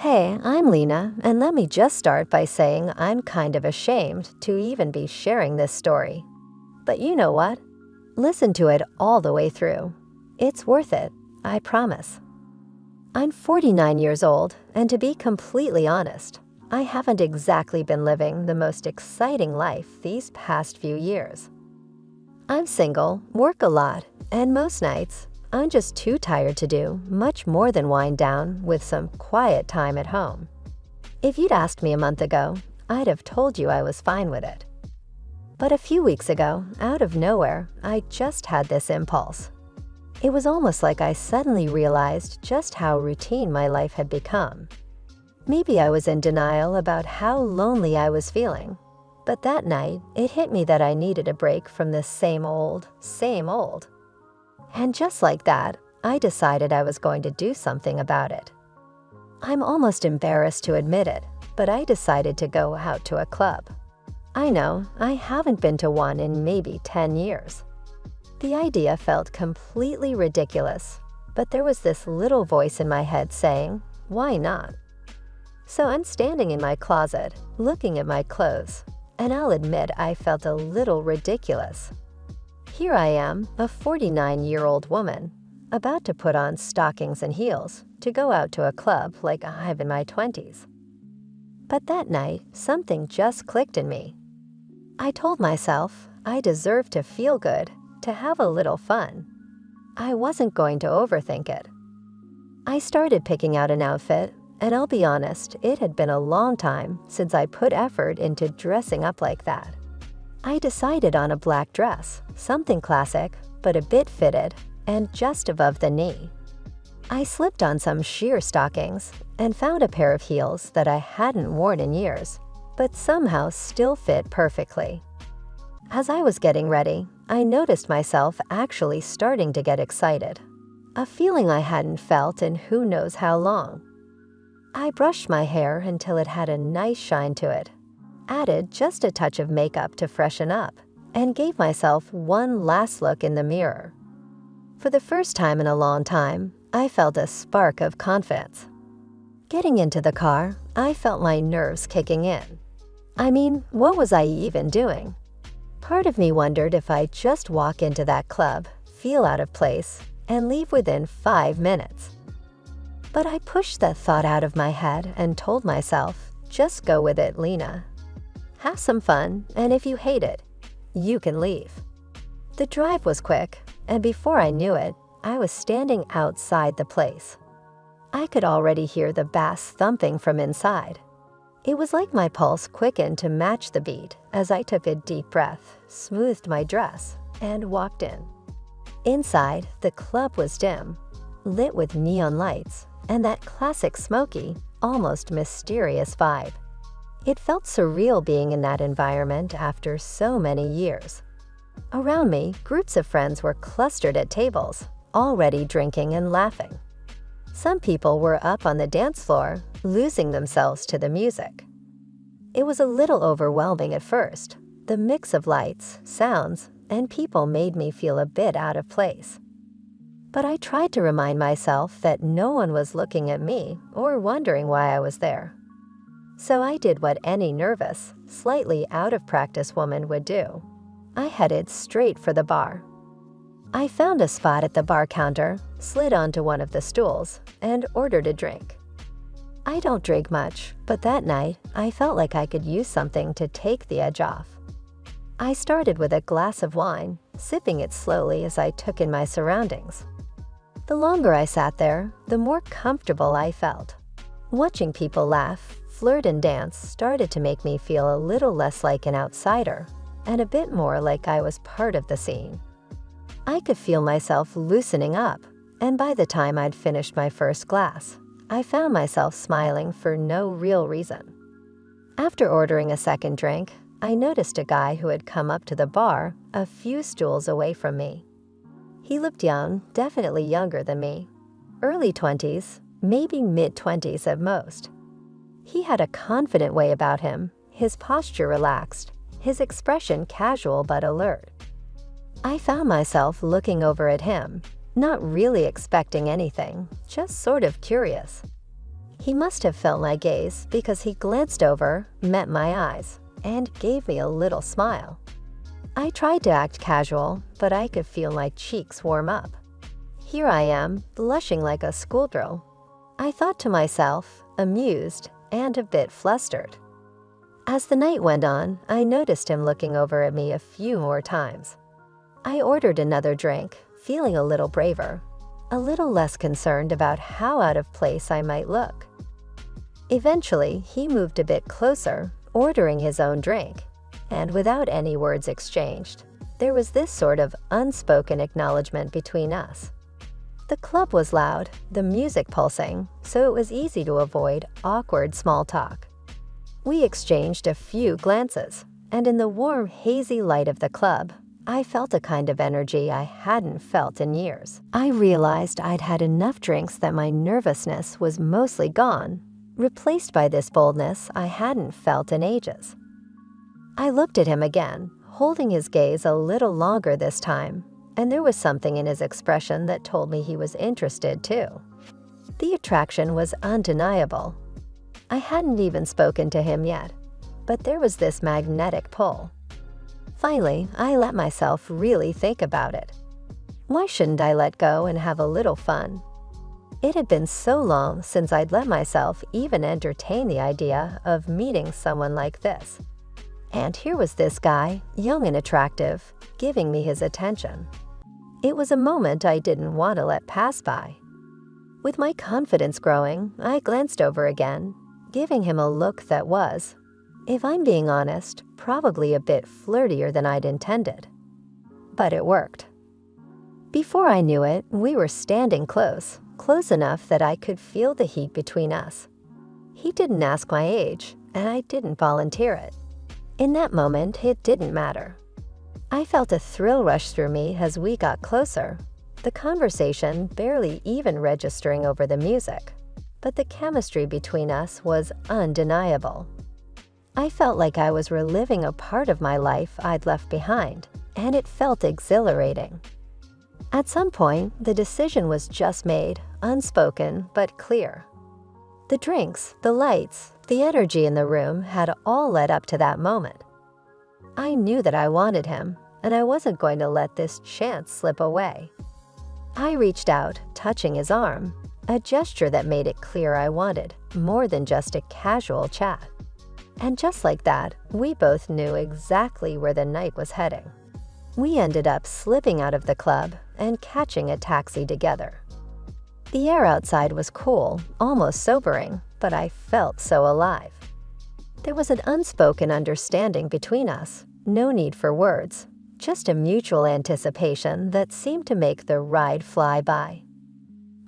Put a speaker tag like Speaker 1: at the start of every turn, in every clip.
Speaker 1: Hey, I'm Lena, and let me just start by saying I'm kind of ashamed to even be sharing this story. But you know what? Listen to it all the way through. It's worth it, I promise. I'm 49 years old, and to be completely honest, I haven't exactly been living the most exciting life these past few years. I'm single, work a lot, and most nights, I'm just too tired to do much more than wind down with some quiet time at home. If you'd asked me a month ago, I'd have told you I was fine with it. But a few weeks ago, out of nowhere, I just had this impulse. It was almost like I suddenly realized just how routine my life had become. Maybe I was in denial about how lonely I was feeling, but that night, it hit me that I needed a break from this same old. And just like that, I decided I was going to do something about it. I'm almost embarrassed to admit it, but I decided to go out to a club. I know, I haven't been to one in maybe 10 years. The idea felt completely ridiculous, but there was this little voice in my head saying, why not? So I'm standing in my closet, looking at my clothes, and I'll admit I felt a little ridiculous. Here I am, a 49-year-old woman, about to put on stockings and heels to go out to a club like I'm in my 20s. But that night, something just clicked in me. I told myself I deserved to feel good, to have a little fun. I wasn't going to overthink it. I started picking out an outfit, and I'll be honest, it had been a long time since I put effort into dressing up like that. I decided on a black dress, something classic, but a bit fitted, and just above the knee. I slipped on some sheer stockings and found a pair of heels that I hadn't worn in years, but somehow still fit perfectly. As I was getting ready, I noticed myself actually starting to get excited, a feeling I hadn't felt in who knows how long. I brushed my hair until it had a nice shine to it, added just a touch of makeup to freshen up, and gave myself one last look in the mirror. For the first time in a long time, I felt a spark of confidence. Getting into the car, I felt my nerves kicking in. I mean, what was I even doing? Part of me wondered if I'd just walk into that club, feel out of place, and leave within 5 minutes. But I pushed that thought out of my head and told myself, just go with it, Lena. Have some fun, and if you hate it, you can leave. The drive was quick, and before I knew it, I was standing outside the place. I could already hear the bass thumping from inside. It was like my pulse quickened to match the beat as I took a deep breath, smoothed my dress, and walked in. Inside, the club was dim, lit with neon lights, and that classic smoky, almost mysterious vibe. It felt surreal being in that environment after so many years. Around me, groups of friends were clustered at tables, already drinking and laughing. Some people were up on the dance floor, losing themselves to the music. It was a little overwhelming at first. The mix of lights, sounds, and people made me feel a bit out of place. But I tried to remind myself that no one was looking at me or wondering why I was there. So I did what any nervous, slightly out-of-practice woman would do. I headed straight for the bar. I found a spot at the bar counter, slid onto one of the stools, and ordered a drink. I don't drink much, but that night, I felt like I could use something to take the edge off. I started with a glass of wine, sipping it slowly as I took in my surroundings. The longer I sat there, the more comfortable I felt. Watching people laugh, flirt, and dance started to make me feel a little less like an outsider and a bit more like I was part of the scene. I could feel myself loosening up, and by the time I'd finished my first glass, I found myself smiling for no real reason. After ordering a second drink, I noticed a guy who had come up to the bar a few stools away from me. He looked young, definitely younger than me, early 20s, maybe mid-20s at most. He had a confident way about him, his posture relaxed, his expression casual but alert. I found myself looking over at him, not really expecting anything, just sort of curious. He must have felt my gaze because he glanced over, met my eyes, and gave me a little smile. I tried to act casual, but I could feel my cheeks warm up. Here I am, blushing like a schoolgirl. I thought to myself, amused and a bit flustered. As the night went on, I noticed him looking over at me a few more times. I ordered another drink, feeling a little braver, a little less concerned about how out of place I might look. Eventually, he moved a bit closer, ordering his own drink, and without any words exchanged, there was this sort of unspoken acknowledgement between us. The club was loud, the music pulsing, so it was easy to avoid awkward small talk. We exchanged a few glances, and in the warm, hazy light of the club, I felt a kind of energy I hadn't felt in years. I realized I'd had enough drinks that my nervousness was mostly gone, replaced by this boldness I hadn't felt in ages. I looked at him again, holding his gaze a little longer this time, and there was something in his expression that told me he was interested too. The attraction was undeniable. I hadn't even spoken to him yet, but there was this magnetic pull. Finally, I let myself really think about it. Why shouldn't I let go and have a little fun? It had been so long since I'd let myself even entertain the idea of meeting someone like this. And here was this guy, young and attractive, giving me his attention. It was a moment I didn't want to let pass by. With my confidence growing, I glanced over again, giving him a look that was, if I'm being honest, probably a bit flirtier than I'd intended. But it worked. Before I knew it, we were standing close enough that I could feel the heat between us. He didn't ask my age, and I didn't volunteer it. In that moment, it didn't matter. I felt a thrill rush through me as we got closer, the conversation barely even registering over the music, but the chemistry between us was undeniable. I felt like I was reliving a part of my life I'd left behind, and it felt exhilarating. At some point, the decision was just made, unspoken but clear. The drinks, the lights, the energy in the room had all led up to that moment. I knew that I wanted him, and I wasn't going to let this chance slip away. I reached out, touching his arm, a gesture that made it clear I wanted more than just a casual chat. And just like that, we both knew exactly where the night was heading. We ended up slipping out of the club and catching a taxi together. The air outside was cool, almost sobering, but I felt so alive. There was an unspoken understanding between us, no need for words, just a mutual anticipation that seemed to make the ride fly by.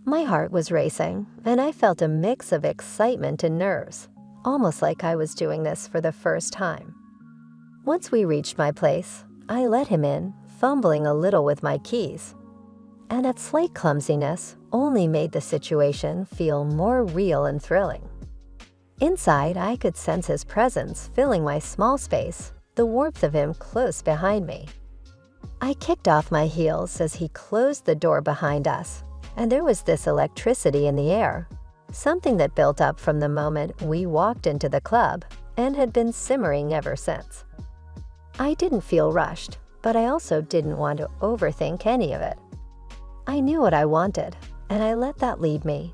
Speaker 1: My heart was racing, and I felt a mix of excitement and nerves, almost like I was doing this for the first time. Once we reached my place, I let him in, fumbling a little with my keys. And that slight clumsiness only made the situation feel more real and thrilling. Inside, I could sense his presence filling my small space, the warmth of him close behind me. I kicked off my heels as he closed the door behind us, and there was this electricity in the air, something that built up from the moment we walked into the club and had been simmering ever since. I didn't feel rushed, but I also didn't want to overthink any of it. I knew what I wanted, and I let that lead me.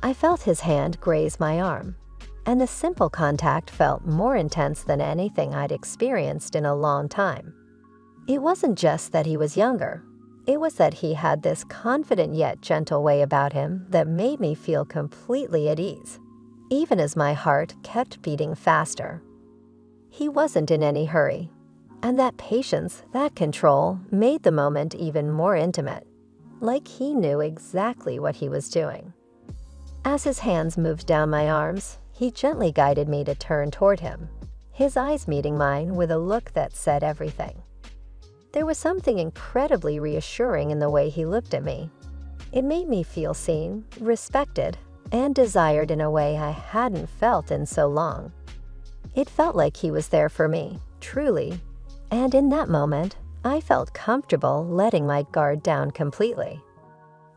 Speaker 1: I felt his hand graze my arm, and the simple contact felt more intense than anything I'd experienced in a long time. It wasn't just that he was younger. It was that he had this confident yet gentle way about him that made me feel completely at ease, even as my heart kept beating faster. He wasn't in any hurry, and that patience, that control, made the moment even more intimate, like he knew exactly what he was doing. As his hands moved down my arms, he gently guided me to turn toward him, his eyes meeting mine with a look that said everything. There was something incredibly reassuring in the way he looked at me. It made me feel seen, respected, and desired in a way I hadn't felt in so long. It felt like he was there for me, truly, and in that moment, I felt comfortable letting my guard down completely.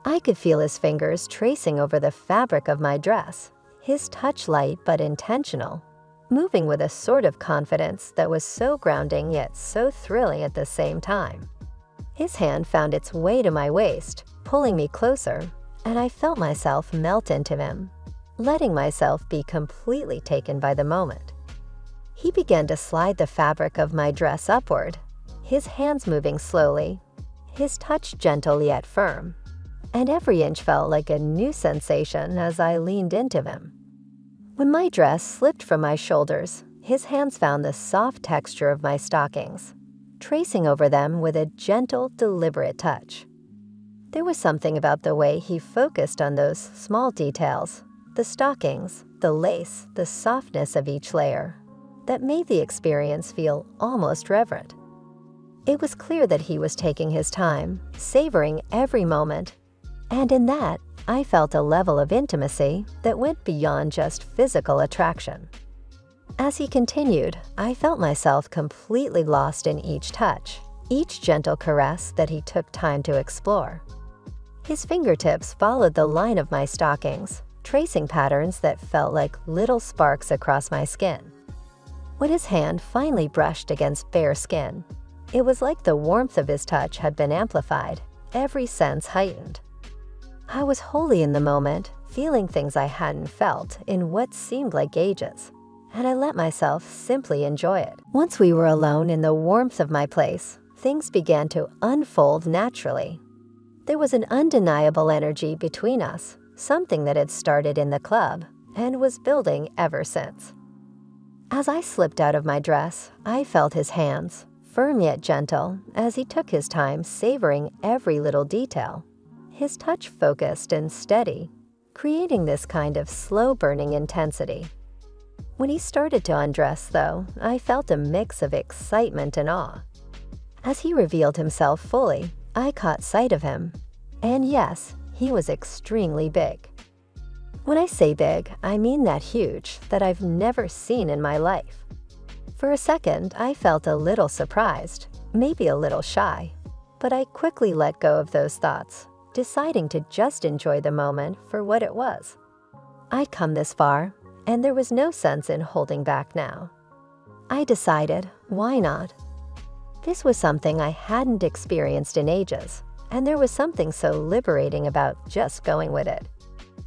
Speaker 1: I could feel his fingers tracing over the fabric of my dress, his touch light but intentional, moving with a sort of confidence that was so grounding yet so thrilling at the same time. His hand found its way to my waist, pulling me closer, and I felt myself melt into him, letting myself be completely taken by the moment. He began to slide the fabric of my dress upward, his hands moving slowly, his touch gentle yet firm, and every inch felt like a new sensation as I leaned into him. When my dress slipped from my shoulders, his hands found the soft texture of my stockings, tracing over them with a gentle, deliberate touch. There was something about the way he focused on those small details, the stockings, the lace, the softness of each layer, that made the experience feel almost reverent. It was clear that he was taking his time, savoring every moment, and in that, I felt a level of intimacy that went beyond just physical attraction. As he continued, I felt myself completely lost in each touch, each gentle caress that he took time to explore. His fingertips followed the line of my stockings, tracing patterns that felt like little sparks across my skin. When his hand finally brushed against bare skin, it was like the warmth of his touch had been amplified, every sense heightened. I was wholly in the moment, feeling things I hadn't felt in what seemed like ages, and I let myself simply enjoy it. Once we were alone in the warmth of my place, things began to unfold naturally. There was an undeniable energy between us, something that had started in the club and was building ever since. As I slipped out of my dress, I felt his hands, firm yet gentle, as he took his time savoring every little detail. His touch focused and steady, creating this kind of slow-burning intensity. When he started to undress, though, I felt a mix of excitement and awe. As he revealed himself fully, I caught sight of him. And yes, he was extremely big. When I say big, I mean that huge that I've never seen in my life. For a second, I felt a little surprised, maybe a little shy, but I quickly let go of those thoughts, deciding to just enjoy the moment for what it was. I'd come this far, and there was no sense in holding back now. I decided, why not? This was something I hadn't experienced in ages, and there was something so liberating about just going with it.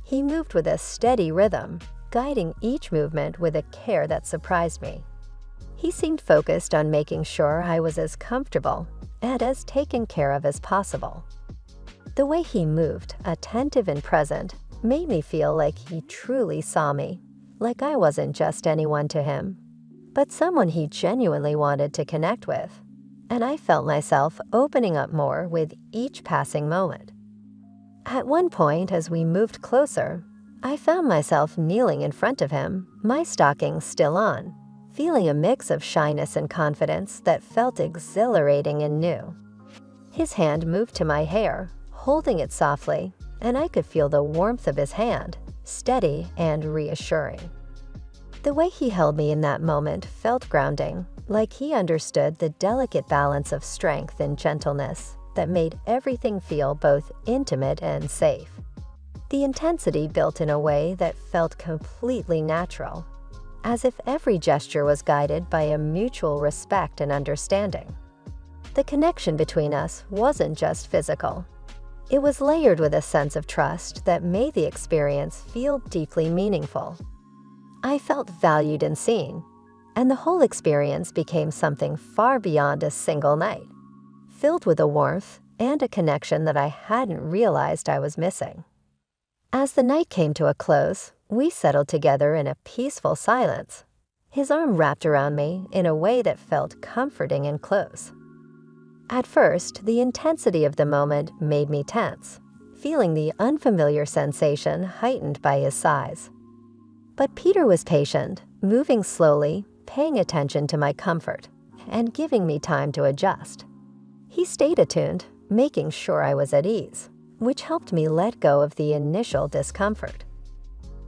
Speaker 1: He moved with a steady rhythm, guiding each movement with a care that surprised me. He seemed focused on making sure I was as comfortable and as taken care of as possible. The way he moved, attentive and present, made me feel like he truly saw me, like I wasn't just anyone to him, but someone he genuinely wanted to connect with, and I felt myself opening up more with each passing moment. At one point, as we moved closer, I found myself kneeling in front of him, my stockings still on, feeling a mix of shyness and confidence that felt exhilarating and new. His hand moved to my hair, holding it softly, and I could feel the warmth of his hand, steady and reassuring. The way he held me in that moment felt grounding, like he understood the delicate balance of strength and gentleness that made everything feel both intimate and safe. The intensity built in a way that felt completely natural, as if every gesture was guided by a mutual respect and understanding. The connection between us wasn't just physical. It was layered with a sense of trust that made the experience feel deeply meaningful. I felt valued and seen, and the whole experience became something far beyond a single night, filled with a warmth and a connection that I hadn't realized I was missing. As the night came to a close, we settled together in a peaceful silence, his arm wrapped around me in a way that felt comforting and close. At first, the intensity of the moment made me tense, feeling the unfamiliar sensation heightened by his size. But Peter was patient, moving slowly, paying attention to my comfort, and giving me time to adjust. He stayed attuned, making sure I was at ease, which helped me let go of the initial discomfort.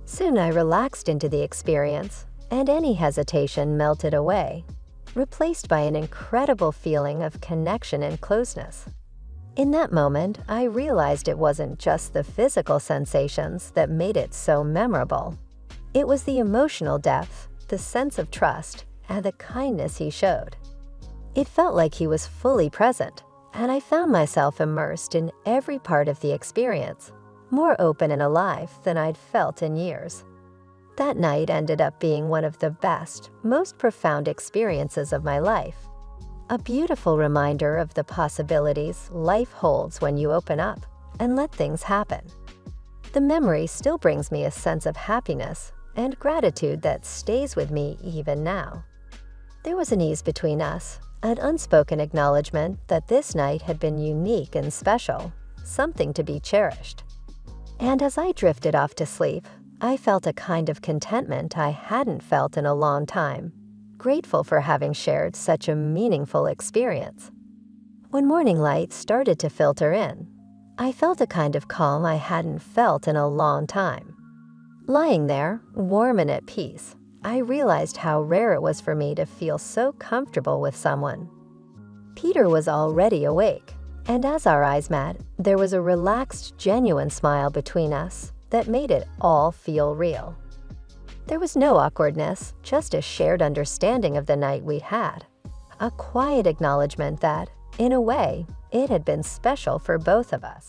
Speaker 1: Soon I relaxed into the experience, and any hesitation melted away, replaced by an incredible feeling of connection and closeness. In that moment, I realized it wasn't just the physical sensations that made it so memorable. It was the emotional depth, the sense of trust, and the kindness he showed. It felt like he was fully present, and I found myself immersed in every part of the experience, more open and alive than I'd felt in years. That night ended up being one of the best, most profound experiences of my life. A beautiful reminder of the possibilities life holds when you open up and let things happen. The memory still brings me a sense of happiness and gratitude that stays with me even now. There was an ease between us, an unspoken acknowledgement that this night had been unique and special, something to be cherished. And as I drifted off to sleep, I felt a kind of contentment I hadn't felt in a long time, grateful for having shared such a meaningful experience. When morning light started to filter in, I felt a kind of calm I hadn't felt in a long time. Lying there, warm and at peace, I realized how rare it was for me to feel so comfortable with someone. Peter was already awake, and as our eyes met, there was a relaxed, genuine smile between us that made it all feel real. There was no awkwardness, just a shared understanding of the night we'd had. A quiet acknowledgement that, in a way, it had been special for both of us.